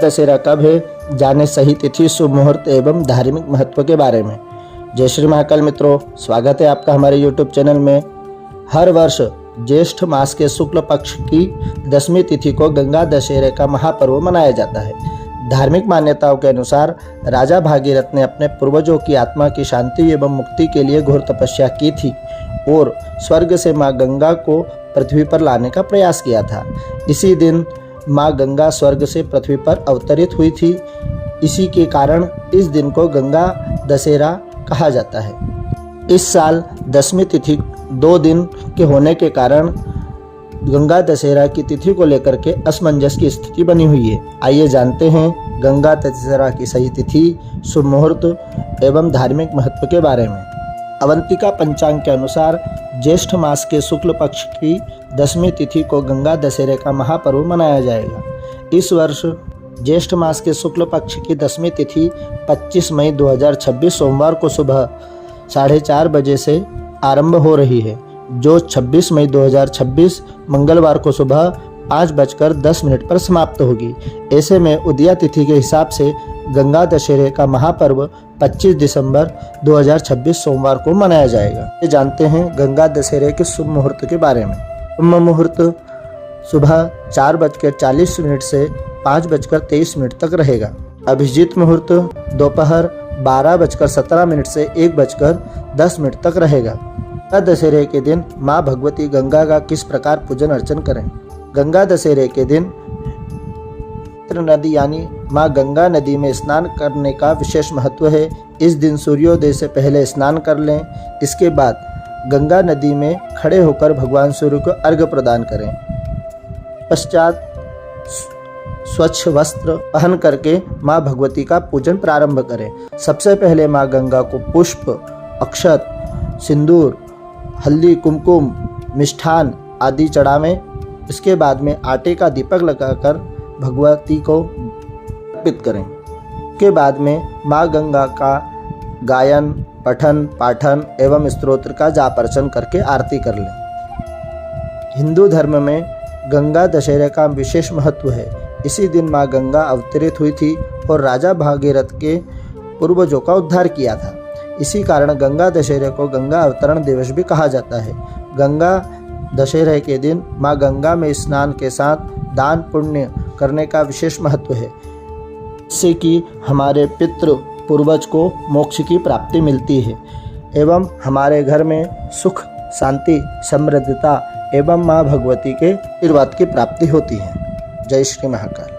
दशहरा कब है, जाने सही तिथि, शुभ मुहूर्त एवं धार्मिक महत्व के बारे में। जय श्री महाकाल मित्रों, स्वागत है आपका हमारे YouTube चैनल में। हर वर्ष ज्येष्ठ मास के शुक्ल पक्ष की 10वीं तिथि को गंगा दशहरे का महापर्व मनाया जाता है। धार्मिक मान्यताओं के अनुसार राजा भागीरथ ने अपने पूर्वजों की आत्मा की शांति एवं मुक्ति के लिए घोर तपस्या की थी और स्वर्ग से मां गंगा को पृथ्वी पर लाने का प्रयास किया था। इसी दिन मां गंगा स्वर्ग से पृथ्वी पर अवतरित हुई थी। इसी के कारण इस दिन को गंगा दशहरा कहा जाता है। इस साल 10वीं तिथि 2 दिन के होने के कारण गंगा दशहरा की तिथि को लेकर के असमंजस की स्थिति बनी हुई है। आइए जानते हैं गंगा दशहरा की सही तिथि, शुभ मुहूर्त एवं धार्मिक महत्व के बारे में। अवंतिका पंचांग के अनुसार ज्येष्ठ मास के शुक्ल पक्ष की 10वीं तिथि को गंगा दशहरे का महापर्व मनाया जाएगा। इस वर्ष ज्येष्ठ मास के शुक्ल पक्ष की 10वीं तिथि 25 मई 2026 सोमवार को सुबह 4:30 बजे से आरंभ हो रही है, जो 26 मई 2026 मंगलवार को सुबह 5:10 पर समाप्त होगी। ऐसे में उदया तिथि के हिसाब से गंगा दशहरे का महापर्व 25 दिसंबर 2026 सोमवार को मनाया जाएगा। ये जानते हैं गंगा दशहरे के शुभ मुहूर्त के बारे में। शुभ मुहूर्त सुबह 4:40 से 5:23 तक रहेगा। अभिजीत मुहूर्त दोपहर 12:17 से 1:10 तक रहेगा। गंगा दशहरे के दिन माँ भगवती गंगा का किस प्रकार पूजन अर्चन करें। गंगा दशहरे के दिन नदी यानी माँ गंगा नदी में स्नान करने का विशेष महत्व है। इस दिन सूर्योदय से पहले स्नान कर लें। इसके बाद गंगा नदी में खड़े होकर भगवान सूर्य को अर्घ्य प्रदान करें। पश्चात स्वच्छ वस्त्र पहन करके माँ भगवती का पूजन प्रारंभ करें। सबसे पहले माँ गंगा को पुष्प, अक्षत, सिंदूर, हल्दी, कुमकुम, मिष्ठान आदि चढ़ावें। इसके बाद में आटे का दीपक लगाकर भगवती को अर्पित करें। इसके बाद में माँ गंगा का गायन, पठन, पाठन एवं स्तोत्र का जाप अर्चन करके आरती कर लें। हिंदू धर्म में गंगा दशहरे का विशेष महत्व है। इसी दिन माँ गंगा अवतरित हुई थी और राजा भागीरथ के पूर्वजों का उद्धार किया था। इसी कारण गंगा दशहरे को गंगा अवतरण दिवस भी कहा जाता है। गंगा दशहरे के दिन माँ गंगा में स्नान के साथ दान पुण्य करने का विशेष महत्व है, इससे कि हमारे पितृ पूर्वज को मोक्ष की प्राप्ति मिलती है एवं हमारे घर में सुख, शांति, समृद्धता एवं माँ भगवती के आशीर्वाद की प्राप्ति होती है। जय श्री महाकाल।